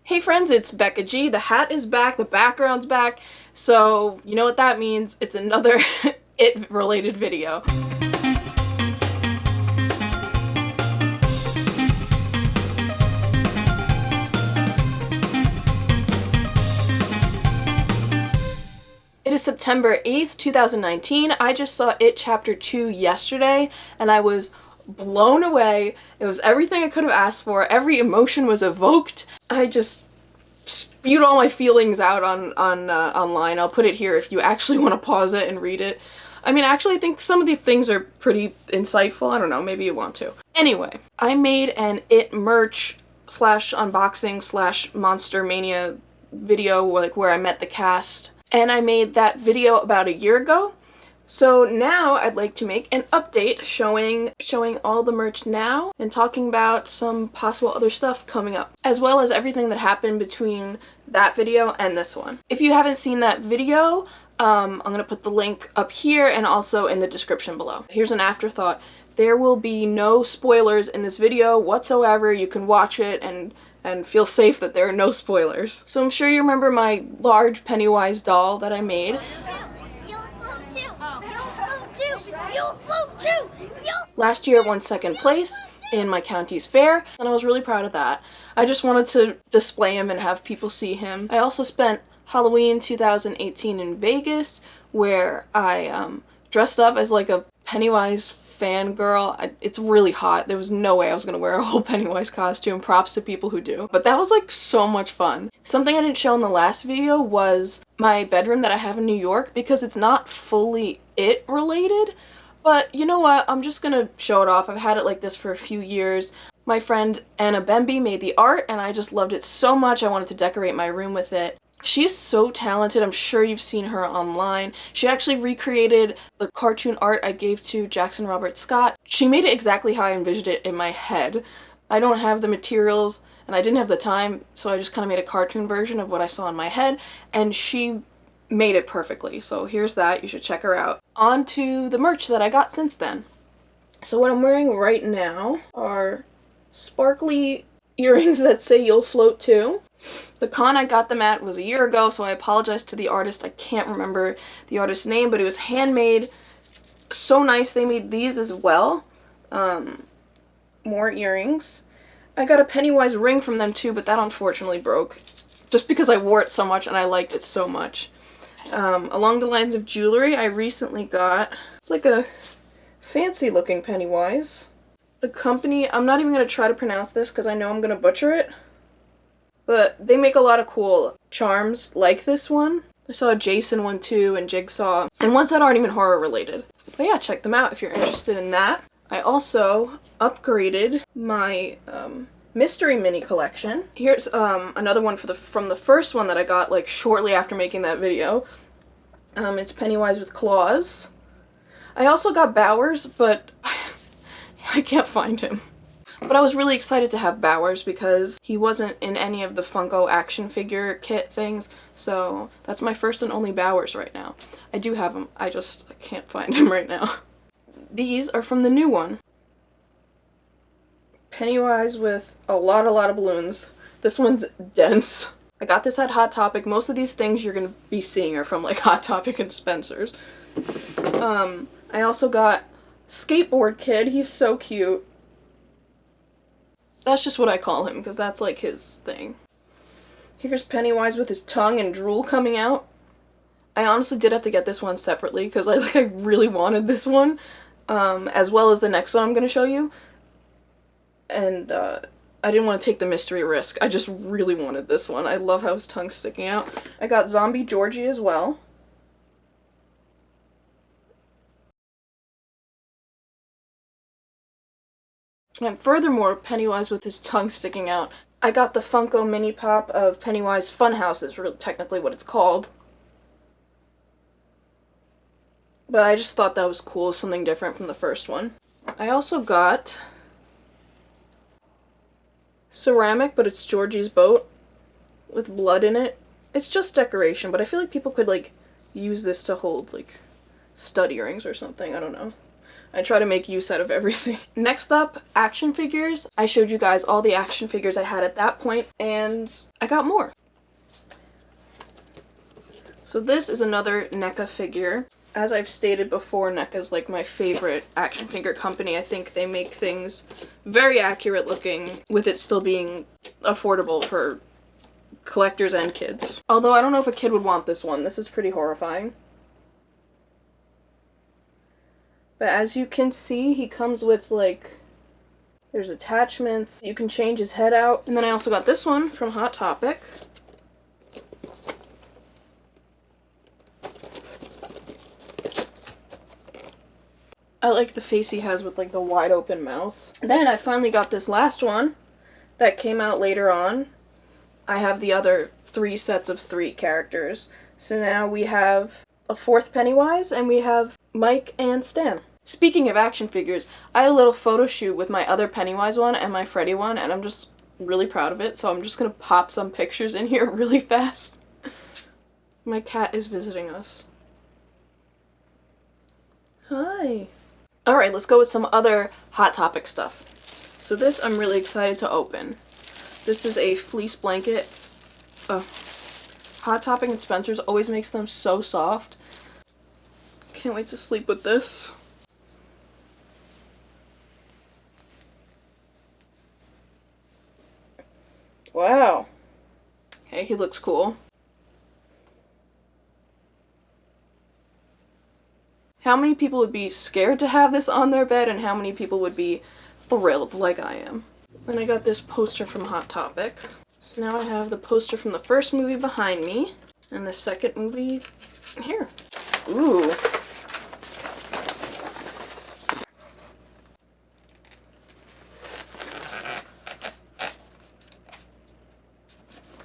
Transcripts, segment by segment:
Hey friends, it's Becca G. The hat is back, the background's back, so you know what that means. It's another it-related video. It is September 8th, 2019. I just saw It Chapter 2 yesterday, and I was blown away. It was everything I could have asked for. Every emotion was evoked. I just spewed all my feelings out online. I'll put it here if you actually want to pause it and read it. I mean, actually, I think some of the things are pretty insightful. I don't know, maybe you want to. Anyway, I made an It merch slash unboxing slash Monster Mania video, like where I met the cast. And I made that video about a year ago. So now I'd like to make an update showing all the merch now and talking about some possible other stuff coming up, as well as everything that happened between that video and this one. If you haven't seen that video, I'm gonna put the link up here and also in the description below. Here's an afterthought. There will be no spoilers in this video whatsoever. You can watch it and feel safe that there are no spoilers. So I'm sure you remember my large Pennywise doll that I made. Last year it won second place in my county's fair, and I was really proud of that. I just wanted to display him and have people see him. I also spent Halloween 2018 in Vegas, where I dressed up as like a Pennywise fangirl. It's really hot. There was no way I was gonna wear a whole Pennywise costume. Props to people who do. But that was like so much fun. Something I didn't show in the last video was my bedroom that I have in New York, because it's not fully It related. But you know what? I'm just gonna show it off. I've had it like this for a few years. My friend Anna Bemby made the art and I just loved it so much I wanted to decorate my room with it. She's so talented. I'm sure you've seen her online. She actually recreated the cartoon art I gave to Jackson Robert Scott. She made it exactly how I envisioned it in my head. I don't have the materials and I didn't have the time, so I just kind of made a cartoon version of what I saw in my head, and she made it perfectly. So here's that. You should check her out. On to the merch that I got since then. So what I'm wearing right now are sparkly earrings that say "You'll Float Too." The con I got them at was a year ago, so I apologize to the artist. I can't remember the artist's name, but it was handmade. So nice. They made these as well. More earrings. I got a Pennywise ring from them too, but that unfortunately broke, just because I wore it so much and I liked it so much. Along the lines of jewelry, I recently got, it's like a fancy looking Pennywise. The company, I'm not even going to try to pronounce this because I know I'm going to butcher it, but they make a lot of cool charms like this one. I saw a Jason one too, and Jigsaw, and ones that aren't even horror related. But yeah, check them out if you're interested in that. I also upgraded my mystery mini collection. Here's another one from the first one that I got like shortly after making that video. It's Pennywise with claws. I also got Bowers, but I can't find him. But I was really excited to have Bowers because he wasn't in any of the Funko action figure kit things, so that's my first and only Bowers right now. I do have him, I can't find him right now. These are from the new one. Pennywise with a lot of balloons. This one's dense. I got this at Hot Topic. Most of these things you're gonna be seeing are from like Hot Topic and Spencer's. I also got Skateboard Kid. He's so cute. That's just what I call him because that's like his thing. Here's Pennywise with his tongue and drool coming out. I honestly did have to get this one separately because I really wanted this one, as well as the next one I'm gonna show you. And I didn't want to take the mystery risk. I just really wanted this one. I love how his tongue's sticking out. I got Zombie Georgie as well. And furthermore, Pennywise with his tongue sticking out. I got the Funko Mini Pop of Pennywise Funhouse, is really technically what it's called. But I just thought that was cool, something different from the first one. I also got ceramic, but it's Georgie's boat with blood in it. It's just decoration, but I feel like people could like use this to hold like stud earrings or something. I don't know. I try to make use out of everything. Next up, action figures. I showed you guys all the action figures I had at that point, and I got more. So this is another NECA figure. As I've stated before, NECA is like my favorite action figure company. I think they make things very accurate looking, with it still being affordable for collectors and kids. Although I don't know if a kid would want this one. This is pretty horrifying. But as you can see, he comes with, like, there's attachments. You can change his head out. And then I also got this one from Hot Topic. I like the face he has with, like, the wide open mouth. Then I finally got this last one that came out later on. I have the other 3 sets of 3 characters. So now we have a 4th Pennywise, and we have Mike and Stan. Speaking of action figures, I had a little photo shoot with my other Pennywise one and my Freddy one, and I'm just really proud of it, so I'm just gonna pop some pictures in here really fast. My cat is visiting us. Hi. Alright, let's go with some other Hot Topic stuff. So this I'm really excited to open. This is a fleece blanket. Hot Topic and Spencer's always makes them so soft. Can't wait to sleep with this. Wow. Okay, he looks cool. How many people would be scared to have this on their bed, and how many people would be thrilled like I am? Then I got this poster from Hot Topic. So now I have the poster from the first movie behind me, and the second movie here. Ooh.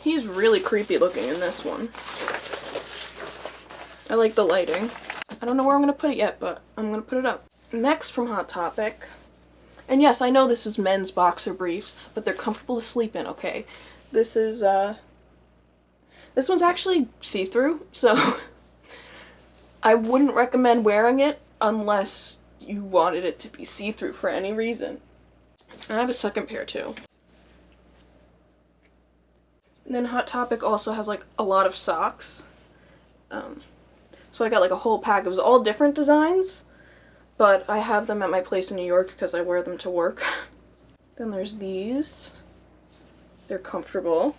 He's really creepy looking in this one. I like the lighting. I don't know where I'm going to put it yet, but I'm going to put it up. Next from Hot Topic. And yes, I know this is men's boxer briefs, but they're comfortable to sleep in, okay? This is, this one's actually see-through, so I wouldn't recommend wearing it unless you wanted it to be see-through for any reason. I have a second pair, too. And then Hot Topic also has, like, a lot of socks. So I got, like, a whole pack. It was all different designs, but I have them at my place in New York because I wear them to work. Then there's these. They're comfortable.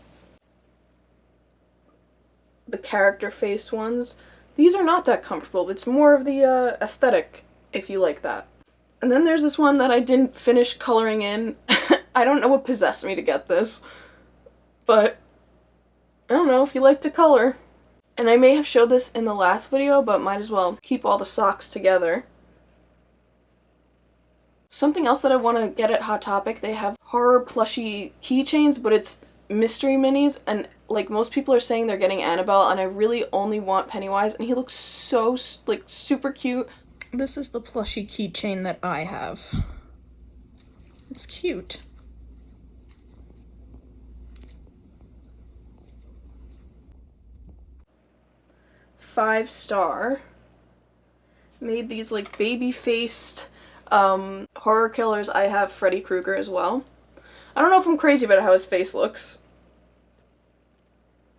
The character face ones. These are not that comfortable. It's more of the aesthetic, if you like that. And then there's this one that I didn't finish coloring in. I don't know what possessed me to get this, but I don't know if you like to color. And I may have showed this in the last video, but might as well keep all the socks together. Something else that I want to get at Hot Topic, they have horror plushie keychains, but it's mystery minis, and like most people are saying they're getting Annabelle, and I really only want Pennywise, and he looks so, like, super cute. This is the plushie keychain that I have. It's cute. Five-star. Made these, like, baby-faced horror killers. I have Freddy Krueger as well. I don't know if I'm crazy about how his face looks.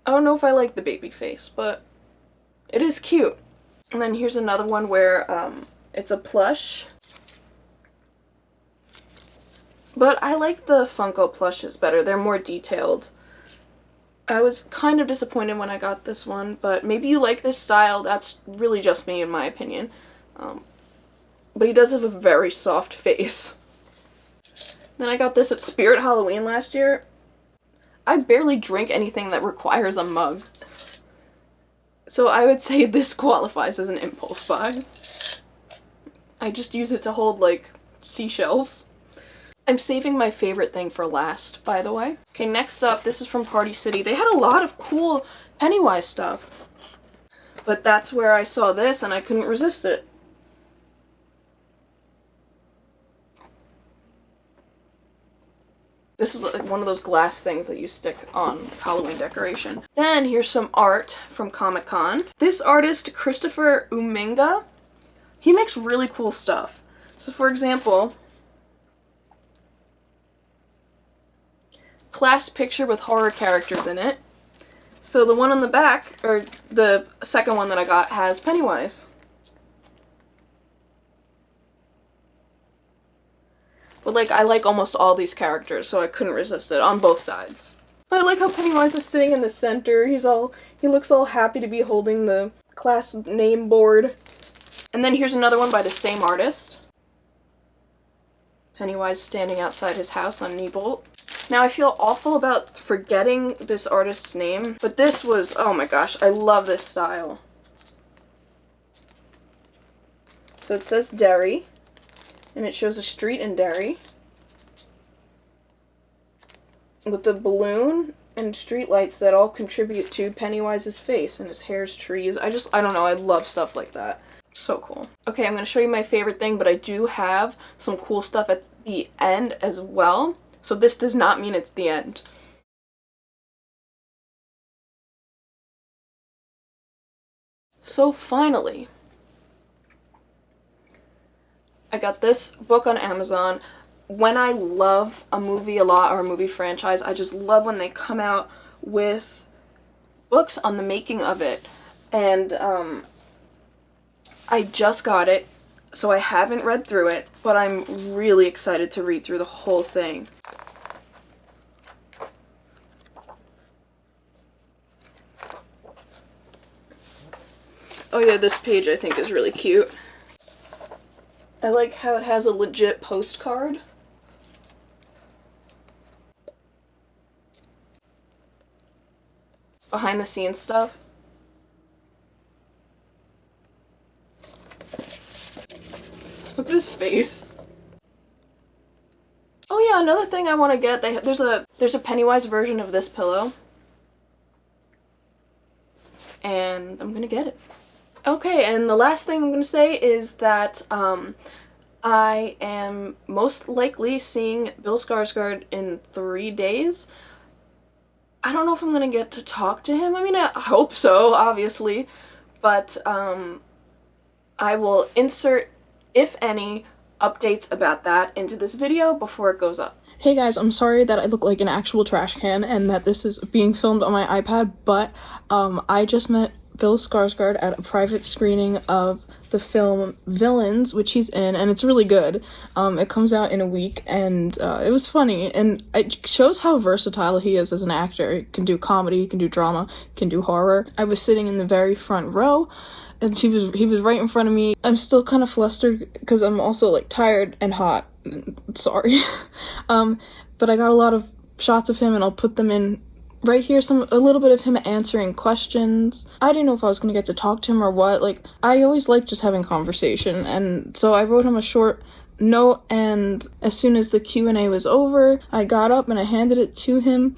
I don't know if I like the baby face, but it is cute. And then here's another one where it's a plush. But I like the Funko plushes better. They're more detailed. I was kind of disappointed when I got this one, but maybe you like this style. That's really just me, in my opinion. But he does have a very soft face. Then I got this at Spirit Halloween last year. I barely drink anything that requires a mug. So I would say this qualifies as an impulse buy. I just use it to hold, like, seashells. I'm saving my favorite thing for last, by the way. Okay, next up, this is from Party City. They had a lot of cool Pennywise stuff. But that's where I saw this and I couldn't resist it. This is like one of those glass things that you stick on Halloween decoration. Then here's some art from Comic-Con. This artist, Christopher Uminga, he makes really cool stuff. So for example, class picture with horror characters in it. So the one on the back, or the second one that I got, has Pennywise. But like, I like almost all these characters, so I couldn't resist it on both sides. But I like how Pennywise is sitting in the center. He looks all happy to be holding the class name board. And then here's another one by the same artist. Pennywise standing outside his house on Neibolt. Now I feel awful about forgetting this artist's name, but this was, oh my gosh, I love this style. So it says Derry, and it shows a street in Derry with the balloon and street lights that all contribute to Pennywise's face, and his hair's trees. I don't know, I love stuff like that. So cool. Okay, I'm going to show you my favorite thing, but I do have some cool stuff at the end as well. So this does not mean it's the end. So finally, I got this book on Amazon. When I love a movie a lot, or a movie franchise, I just love when they come out with books on the making of it. And I just got it, so I haven't read through it, but I'm really excited to read through the whole thing. Oh yeah, this page I think is really cute. I like how it has a legit postcard. Behind the scenes stuff. Look at his face. Oh yeah, another thing I want to get, there's a Pennywise version of this pillow. And I'm gonna get it. Okay, and the last thing I'm gonna say is that I am most likely seeing Bill Skarsgård in 3 days. I don't know if I'm gonna get to talk to him. I mean, I hope so, obviously. But I will insert, if any, updates about that into this video before it goes up. Hey guys, I'm sorry that I look like an actual trash can and that this is being filmed on my iPad, but I just met Bill Skarsgård at a private screening of the film Villains, which he's in, and it's really good. It comes out in a week, and it was funny, and it shows how versatile he is as an actor. He can do comedy, he can do drama, he can do horror. I was sitting in the very front row, and he was right in front of me. I'm still kind of flustered because I'm also like tired and hot. Sorry. But I got a lot of shots of him, and I'll put them in right here, a little bit of him answering questions. I didn't know if I was going to get to talk to him or what. Like, I always like just having conversation, and so I wrote him a short note, and as soon as the Q&A was over, I got up and I handed it to him,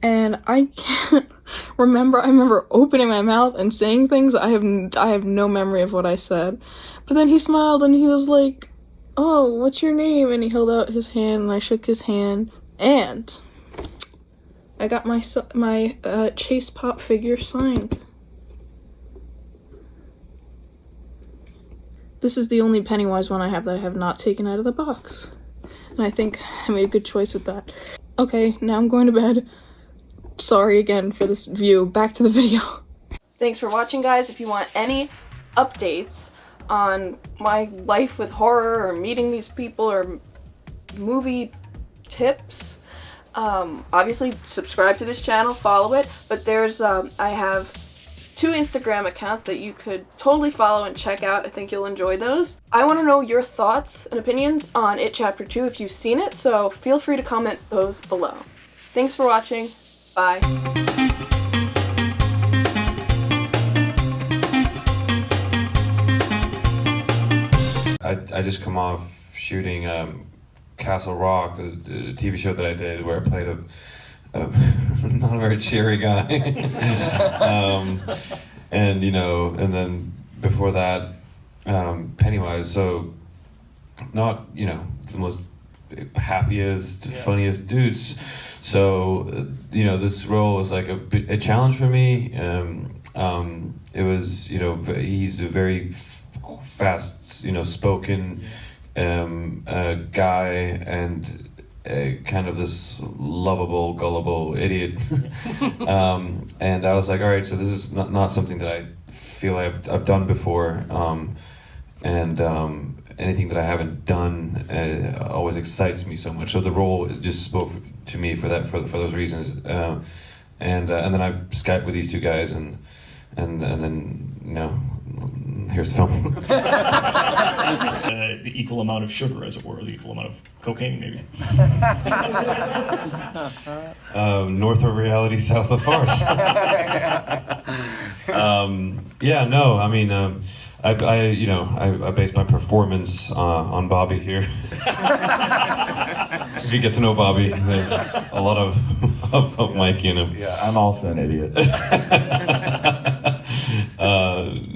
and I can't remember. I remember opening my mouth and saying things. I have no memory of what I said. But then he smiled and he was like, "Oh, what's your name?" And he held out his hand, and I shook his hand, and I got my Chase Pop figure signed. This is the only Pennywise one I have that I have not taken out of the box. And I think I made a good choice with that. Okay, now I'm going to bed. Sorry again for this view. Back to the video. Thanks for watching, guys. If you want any updates on my life with horror or meeting these people or movie tips, obviously subscribe to this channel, follow it, but there's I have 2 Instagram accounts that you could totally follow and check out. I think you'll enjoy those. I want to know your thoughts and opinions on It Chapter 2 if you've seen it, so feel free to comment those below. Thanks for watching. Bye. I just come off shooting Castle Rock, a TV show that I did where I played a not a very cheery guy. And and then before that, Pennywise. So not the most happiest, funniest dudes. So this role was like a challenge for me. It was he's a very fast spoken a guy and kind of this lovable, gullible idiot. And I was like, all right, so this is not something that I feel I've done before, and anything that I haven't done always excites me so much. So the role just spoke to me for those reasons. And then I Skyped with these two guys, and then here's the film. The equal amount of sugar, as it were, the equal amount of cocaine, maybe. North of reality, south of farce. Yeah, no, I mean, I based my performance on Bobby here. If you get to know Bobby, there's a lot of Mikey in him. Yeah, I'm also an idiot.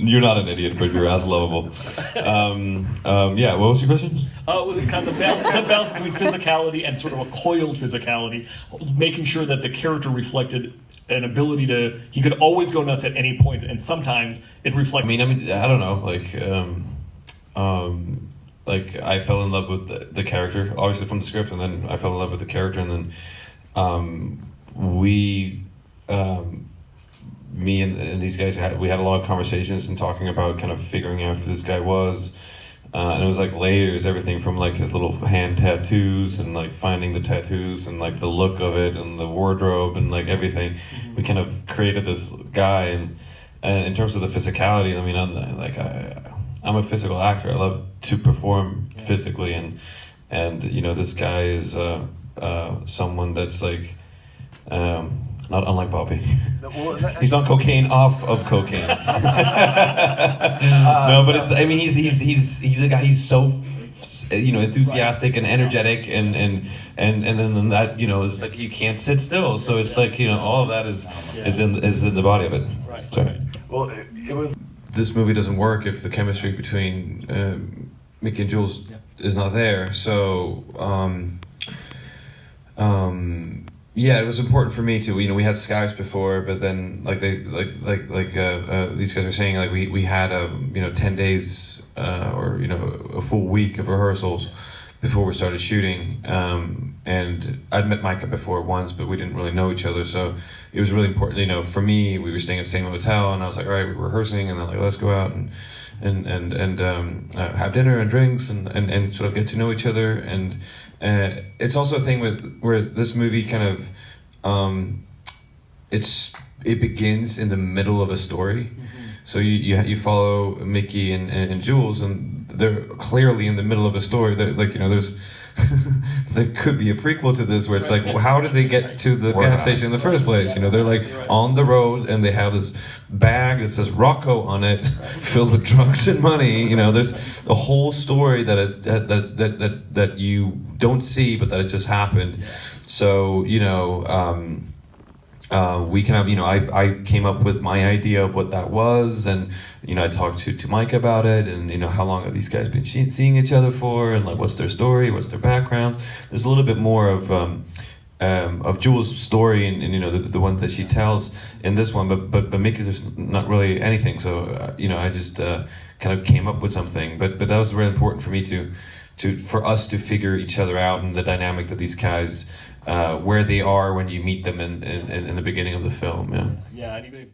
You're not an idiot, but you're as lovable. Yeah, what was your question? Kind of the balance between physicality and sort of a coiled physicality, making sure that the character reflected an ability to, he could always go nuts at any point, and sometimes it reflected. I mean, I don't know, like I fell in love with the character, obviously from the script, and then I fell in love with the character, and then me and these guys we had a lot of conversations and talking about kind of figuring out who this guy was, and it was like layers, everything from like his little hand tattoos and like finding the tattoos and like the look of it and the wardrobe and like everything. Mm-hmm. We kind of created this guy, and in terms of the physicality, I mean, I'm a physical actor. I love to perform physically, and this guy is someone that's like not unlike Bobby. He's on cocaine, off of cocaine. No, but he's a guy. He's so enthusiastic and energetic, and then that it's like you can't sit still. So it's like all of that is in the body of it. Right. Sorry. Well, it was. This movie doesn't work if the chemistry between Mickey and Jules is not there. So. Yeah, it was important for me to, we had Skypes before, but then these guys were saying, like we had 10 days or a full week of rehearsals before we started shooting, and I'd met Micah before once, but we didn't really know each other, so it was really important. For me, we were staying at the same hotel, and I was like, all right, we're rehearsing, and then like let's go out and have dinner and drinks and sort of get to know each other. And it's also a thing where this movie kind of it begins in the middle of a story. Mm-hmm. So you follow Mickey and Jules, and they're clearly in the middle of a story. There's there could be a prequel to this where it's like, well, how did they get to the gas station in the first place? They're like on the road, and they have this bag that says Rocco on it, filled with drugs and money. There's a whole story that you don't see, but that it just happened. So we kind of, I came up with my idea of what that was, and I talked to Mike about it, and how long have these guys been seeing each other for, and like what's their story, what's their background. There's a little bit more of Jules' story, and the one that she tells in this one, but Mickey's just not really anything. So I just kind of came up with something, but that was really important for me for us to figure each other out, and the dynamic that these guys, where they are when you meet them in the beginning of the film. Yeah. Yeah, and even if